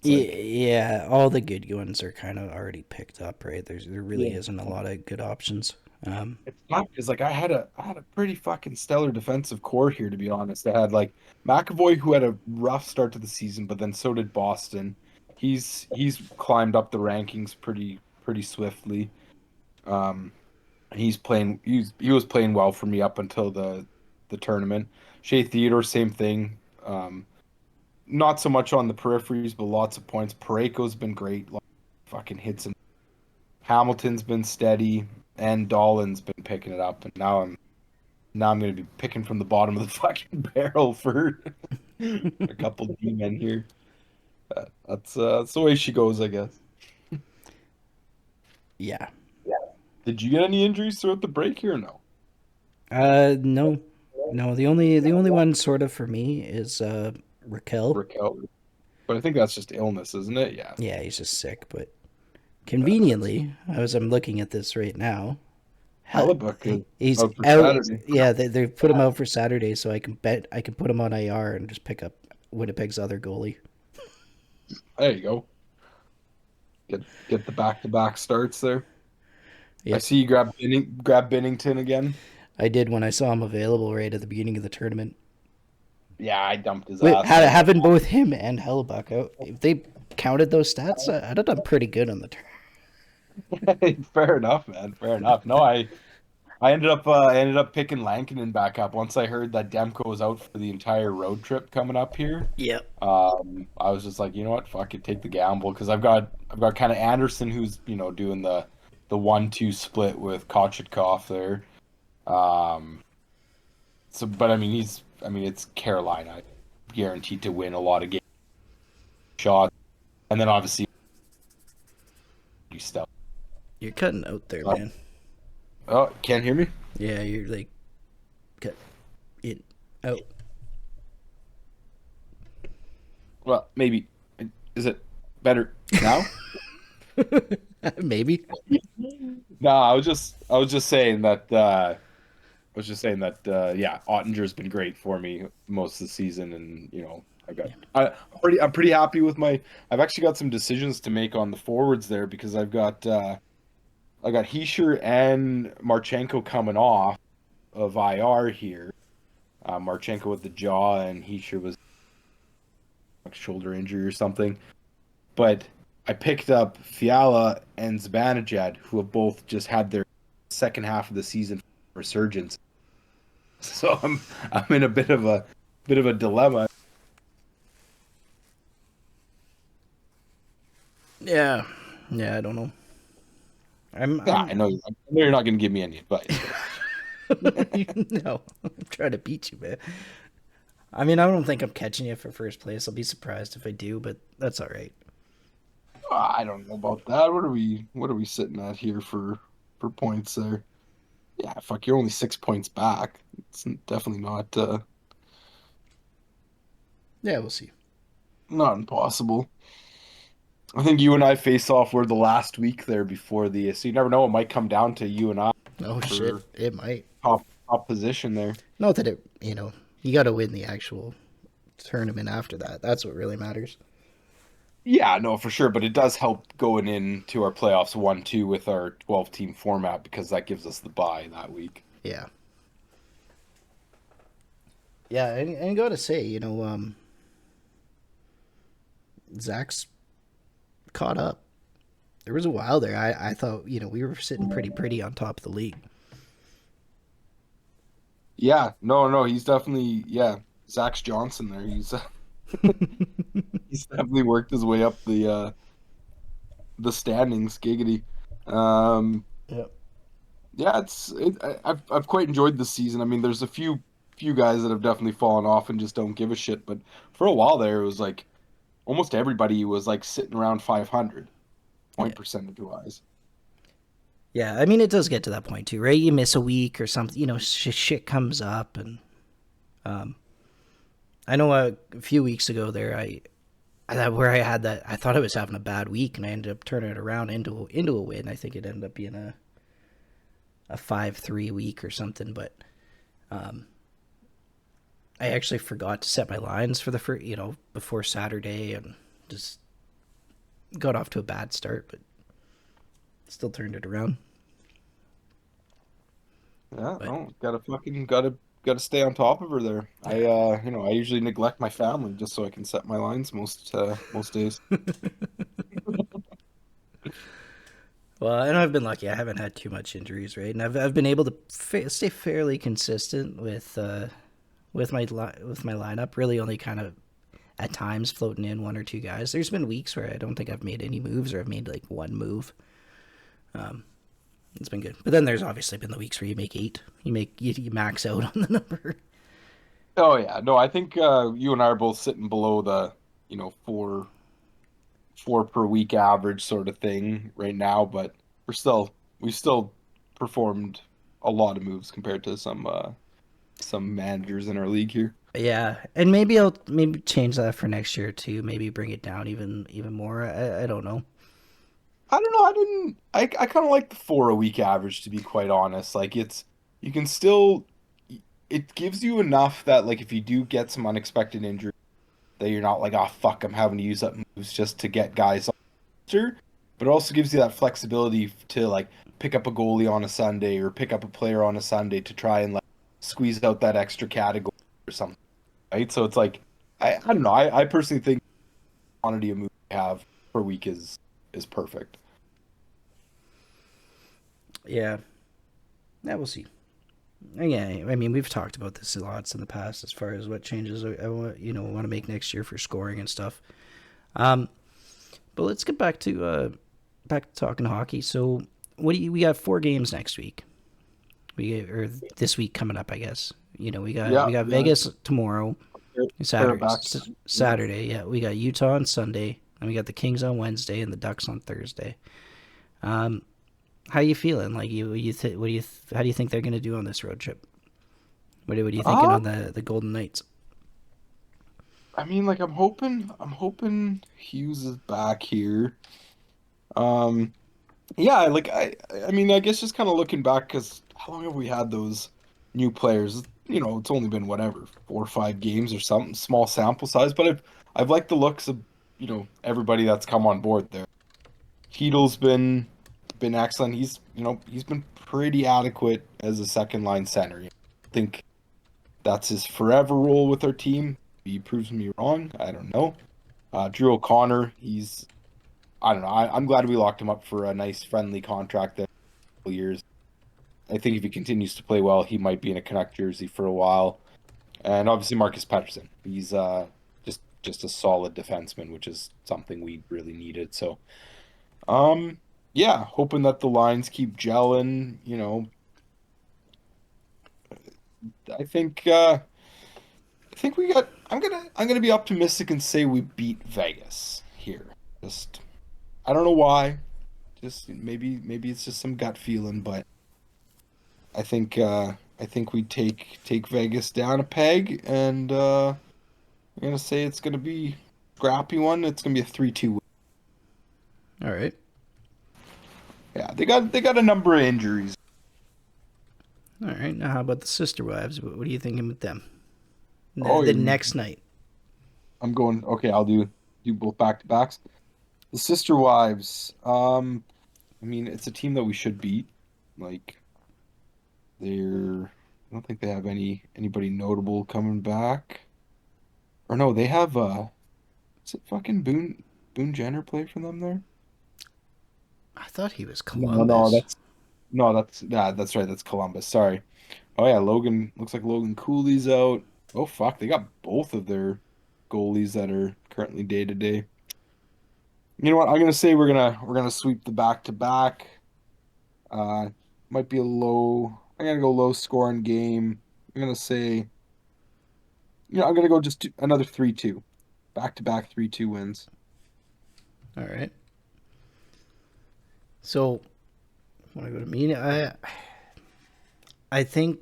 It's Yeah, like yeah, all the good ones are kind of already picked up, right? There really yeah. isn't a lot of good options. It's tough because like I had a pretty fucking stellar defensive core here to be honest. I had like McAvoy who had a rough start to the season, but then so did Boston. He's climbed up the rankings pretty swiftly. Um, he was playing well for me up until the tournament. Shea Theodore, same thing. Not so much on the peripheries, but lots of points. Parayko's been great, like, fucking hits him. Hamilton's been steady, and Dolan's been picking it up. And now I'm gonna be picking from the bottom of the fucking barrel for a couple D-men here. That's the way she goes, I guess. Yeah. Did you get any injuries throughout the break here? Or no, No, no. The only one sort of for me is Raquel. Raquel. But I think that's just illness, isn't it? Yeah, Yeah, he's just sick, but that's conveniently, as I'm looking at this right now, Hellebuck is he's out for out. Saturday. Yeah, they put him out for Saturday, so I can put him on IR and just pick up Winnipeg's other goalie. There you go. Get the back-to-back starts there. I Yep, see you grab Bennington again. I did when I saw him available right at the beginning of the tournament. Yeah, I dumped his ass. Having both him and Hellebuck out, if they counted those stats, I'd have done pretty good on the turn. Fair enough, man. Fair enough. No, I ended up picking Lankinen back up once I heard that Demko was out for the entire road trip coming up here. Yep. I was just like, you know what, fuck it, take the gamble because I've got kind of Anderson who's doing the 1-2 split with Kochetkov there. Um, so but I mean it's Carolina guaranteed to win a lot of game shots, and then obviously stuff. You're cutting out there, man. Oh, can't hear me? Yeah, you're like cut it out. Well, maybe. Is it better now? Maybe. No, I was just saying that yeah, Ottinger's been great for me most of the season, and I'm pretty happy with my. I've actually got some decisions to make on the forwards there because I got Heischer and Marchenko coming off of IR here. Marchenko with the jaw and Heischer was shoulder injury or something. But I picked up Fiala and Zibanejad, who have both just had their second half of the season resurgence. So I'm in a bit of a dilemma. Yeah. Yeah, I don't know. Yeah, I'm I know you're not going to give me any advice. no. I'm trying to beat you, man. I mean, I don't think I'm catching you for first place. I'll be surprised if I do, but that's all right. I don't know about that. What are we sitting at here for points there? Yeah, fuck, you're only 6 points back. It's definitely Yeah, we'll see. not impossible. I think you and I face off were the last week there before the so you never know, it might come down to you and I Oh shit, for it might. top position there. Not that you got to win the actual tournament after that. That's what really matters. Yeah, no, for sure, but it does help going into our playoffs 1-2 with our 12 team format because that gives us the bye that week. Yeah. Yeah, and got to say, Zach's caught up. There was a while there. I thought, we were sitting pretty on top of the league. Yeah, no, he's definitely Zach Johnson there. He's definitely worked his way up the standings, giggity. Um, Yep. yeah, I've quite enjoyed this season. I mean, there's a few guys that have definitely fallen off and just don't give a shit, but for a while there, it was like almost everybody was like sitting around 500 Yeah. point percentage wise. Yeah, I mean, it does get to that point too, right? You miss a week or something, shit comes up, and um, I know a few weeks ago there, where I had that, I thought I was having a bad week, and I ended up turning it around into a win. I think it ended up being a 5-3 week or something, but um, I actually forgot to set my lines for the first, before Saturday, and just got off to a bad start, but still turned it around. Yeah, But no, gotta stay on top of her there. I usually neglect my family just so I can set my lines most days. well, and I've been lucky. I haven't had too much injuries, right? And I've been able to stay fairly consistent with my lineup. Really, only kind of at times floating in one or two guys. There's been weeks where I don't think I've made any moves, or I've made like one move. It's been good. But then there's obviously been the weeks where you make eight. You max out on the number. Oh yeah, no, I think you and I are both sitting below the four per week average sort of thing right now, but we still performed a lot of moves compared to some managers in our league here. Yeah, and maybe I'll maybe change that for next year too. Maybe bring it down even more. I don't know. I don't know. I kind of like the four a week average to be quite honest. Like you can still, it gives you enough that like if you do get some unexpected injury, that you're not like, oh fuck, I'm having to use up moves just to get guys on the roster. But it also gives you that flexibility to like pick up a goalie on a Sunday or pick up a player on a Sunday to try and like squeeze out that extra category or something, right? So it's like I don't know. I personally think the quantity of moves I have per week is perfect. Yeah, Yeah, we'll see. Yeah, I mean, we've talked about this lots in the past as far as what changes I want, want to make next year for scoring and stuff. Um, but let's get back to talking hockey. So, we got 4 games next week. Or this week coming up, I guess. Yeah, We got yeah. Vegas tomorrow, Pair of back. Saturday. Yeah, we got Utah on Sunday, and we got the Kings on Wednesday and the Ducks on Thursday. Um, how you feeling? Like how do you think they're gonna do on this road trip? What are you thinking Uh, on the Golden Knights? I mean, like I'm hoping Hughes is back here. Um, yeah, like I mean, I guess just kind of looking back, because how long have we had those new players? It's only been whatever 4 or 5 games or something, small sample size, but I've liked the looks of everybody that's come on board there. Heedle's been excellent. He's been pretty adequate as a second line center. I think that's his forever role with our team. He proves me wrong. I don't know. Drew O'Connor, I don't know. I'm glad we locked him up for a nice friendly contract there for years. I think if he continues to play well, he might be in a Canuck jersey for a while. And obviously Marcus Pettersson. He's just a solid defenseman, which is something we really needed. So um yeah, hoping that the lines keep gelling. I think uh I think we got I'm gonna be optimistic and say we beat Vegas here. Just I don't know why. Just maybe it's just some gut feeling, but I think we take Vegas down a peg, and I'm gonna say it's gonna be a scrappy one. It's gonna be a 3-2 win. All right, Yeah, they got a number of injuries. all right. Now, how about the Sister Wives? What are you thinking with them? Oh, The next night. I'm going. Okay, I'll do both back to backs. The Sister Wives. I mean, it's a team that we should beat. Like I don't think they have anybody notable coming back. Or no, they have is it fucking Boone Jenner play for them there? I thought he was No, no, Columbus. that's right. That's Columbus. Sorry. Oh yeah, Logan looks like Logan Cooley's out. Oh fuck, they got both of their goalies that are currently day to day. You know what? I'm gonna say we're gonna sweep the back to back. Might be a low. I'm gonna go low scoring game. I'm gonna say, I'm gonna go just another 3-2, back to back 3-2 wins. All right. So when I go to me, I think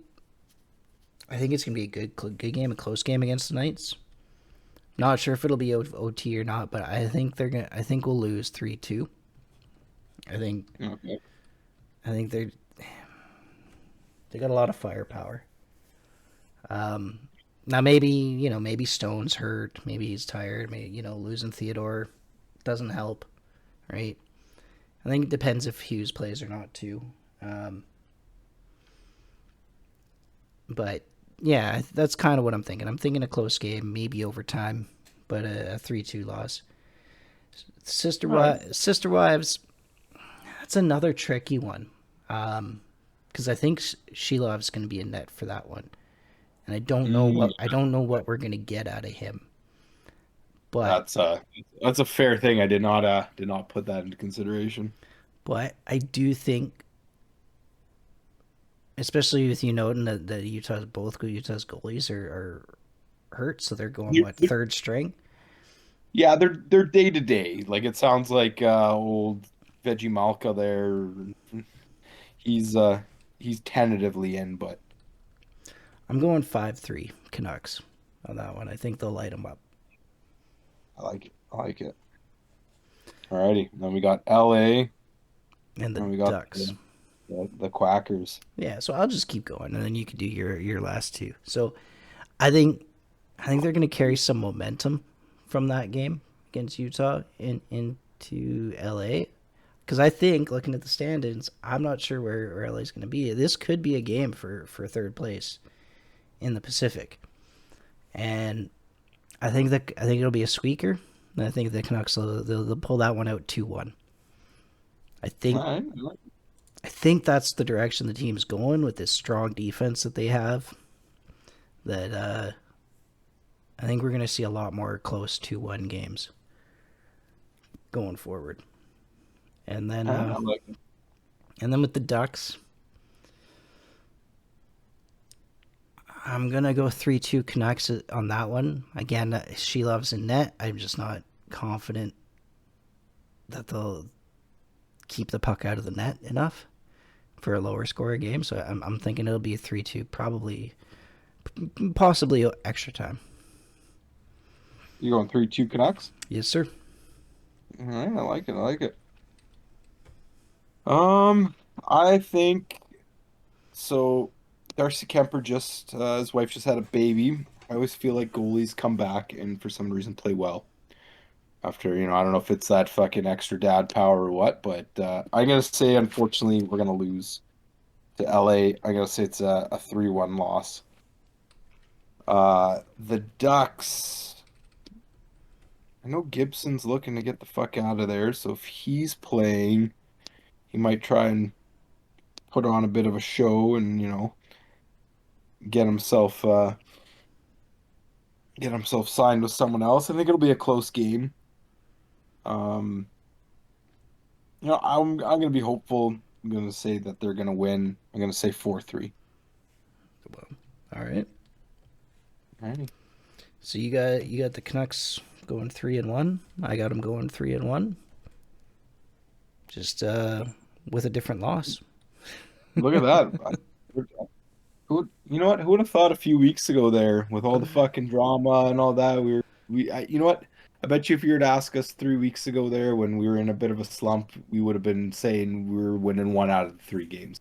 I think it's gonna be a good game, a close game against the Knights. Not sure if it'll be OT or not, but I think we'll lose 3-2. I think Okay. I think they got a lot of firepower. Now maybe maybe Stone's hurt, maybe he's tired, maybe losing Theodore doesn't help, right? I think it depends if Hughes plays or not too. Um, but yeah, that's kind of what I'm thinking. I'm thinking a close game, maybe overtime, but a 3-2 loss. All right. Sister Wives, that's another tricky one. Because I think Shilov's going to be a net for that one, and Mm, I don't know what we're going to get out of him. But that's a fair thing. I did not put that into consideration. I do think, especially with noting that Utah's goalies are hurt, so they're going They're- what, they're- third string. yeah, they're day to day. Like it sounds like old Veggie Malka there. He's uh he's tentatively in, but I'm going 5-3 Canucks on that one. I think they'll light them up. I like it. I like it. Alrighty. Then we got LA, And the and we got Ducks. the Quackers. Yeah, so I'll just keep going, and then you can do your last two. So I think they're going to carry some momentum from that game against Utah into LA. Because I think, looking at the standings, I'm not sure where LA's going to be. This could be a game for third place in the Pacific, and I think it'll be a squeaker. And I think the Canucks they'll pull that one out 2-1. I All think right. I think that's the direction the team's going with this strong defense that they have. That I think we're going to see a lot more close 2-1 games going forward. And then Huh? uh, I like it. and then with the Ducks, I'm gonna go 3-2 Canucks on that one. Again, she loves in net. I'm just not confident that they'll keep the puck out of the net enough for a lower score game. So I'm thinking it'll be a 3-2, probably, possibly extra time. You going 3-2 Canucks? Yes, sir. All right, I like it. I like it. Um, I think so. Darcy Kemper just his wife just had a baby. I always feel like goalies come back and for some reason play well after, I don't know if it's that fucking extra dad power or what, but I'm gonna say unfortunately we're gonna lose to LA. I'm gonna say it's a 3-1 loss. The Ducks. I know Gibson's looking to get the fuck out of there, so if he's playing, he might try and put on a bit of a show and, get himself uh get himself signed with someone else. I think it'll be a close game. Um, I'm gonna be hopeful. I'm gonna say that they're gonna win. I'm gonna say 4-3. Well, all right. Alrighty. So you got the Canucks going 3-1. I got them going 3-1. Just with a different loss. Look at that. You know what? Who would have thought a few weeks ago there with all the fucking drama and all that you know what? I bet you if you were to ask us 3 weeks ago there when we were in a bit of a slump, we would have been saying we were winning one out of the 3 games.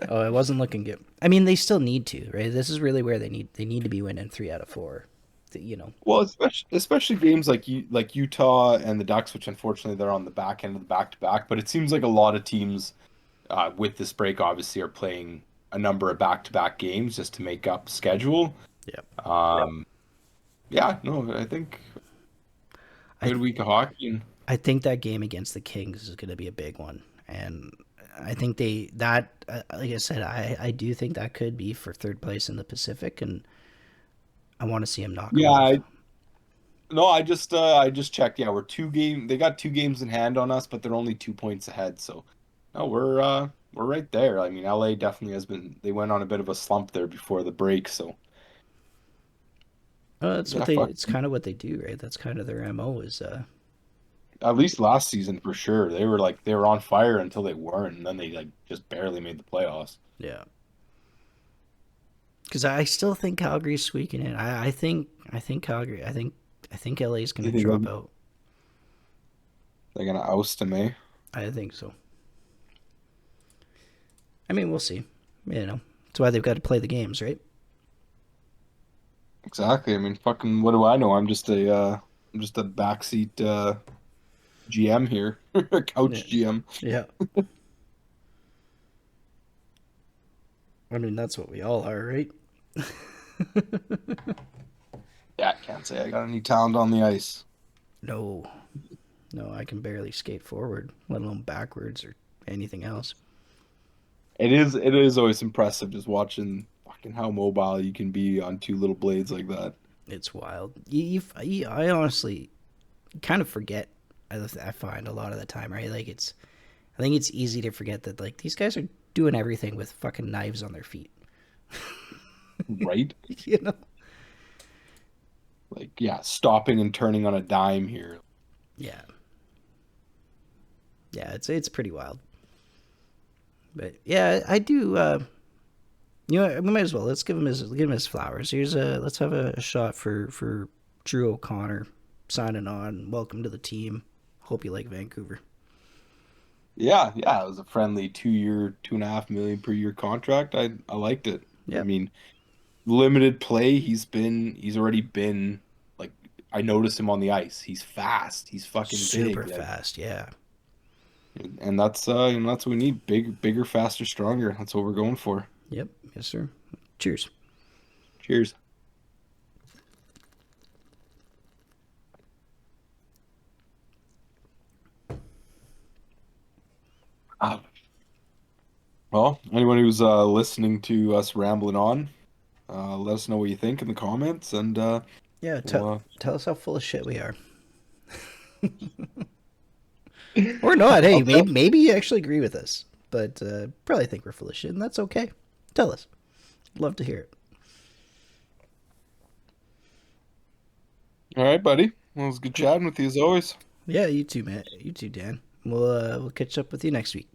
Oh, it wasn't looking good. I mean, they still need to, right? This is really where they need to be winning 3 out of 4. You know. Well, especially games like Utah and the Ducks, which unfortunately they're on the back end of the back-to-back. But it seems like a lot of teams with this break obviously are playing a number of back-to-back games just to make up schedule. Yeah. Um, yeah, no, I think I good week of hockey. And I think that game against the Kings is going to be a big one, and I think like I said, I do think that could be for third place in the Pacific, and I want to see him knock them yeah, off. no, I just checked. Yeah, we're 2 game. They got 2 games in hand on us, but they're only 2 points ahead. So no, we're right there. I mean, LA definitely has been. They went on a bit of a slump there before the break. So That's what yeah, they. fuck. It's kind of what they do, right? That's kind of their mo. Is At least last season for sure. They were on fire until they weren't, and then they like just barely made the playoffs. yeah. Because I still think Calgary's squeaking in. I think Calgary. I think LA's going You to think drop out. they're gonna oust him, eh? I think so. I mean, we'll see. That's why they've got to play the games, right? Exactly. I mean, fucking, what do I know? I'm just a backseat GM here, Yeah. couch GM. Yeah. I mean, that's what we all are, right? Yeah, I can't say I got any talent on the ice. No, no, I can barely skate forward, let alone backwards or anything else. It is always impressive just watching fucking how mobile you can be on two little blades like that. It's wild. I honestly kind of forget. I find a lot of the time, right? Like I think it's easy to forget that like these guys are doing everything with fucking knives on their feet. Right? you know? Like, yeah, stopping and turning on a dime here. Yeah, yeah. It's pretty wild. But yeah, I do. We might as well let's give him his flowers. Let's have a shot for Drew O'Connor signing on. Welcome to the team. Hope you like Vancouver. Yeah, yeah, it was a friendly 2 year, 2.5 million per year contract. I liked it. I Yep. mean, limited play. He's already been like I noticed him on the ice. He's fast. He's fucking Super big. Like, fast. Yeah. and that's what we need. Bigger, faster, stronger. That's what we're going for. Yep. Yes, sir. Cheers. Cheers. Ah. Well, anyone who's listening to us rambling on, let us know what you think in the comments, and Yeah, we'll. tell us how full of shit we are. Or not. Hey, I'll tell. maybe you actually agree with us, but probably think we're full of shit, and that's okay. Tell us. Love to hear it. All right, buddy. Well, it was good Cool. chatting with you as always. Yeah, you too, man. You too, Dan. We'll catch up with you next week.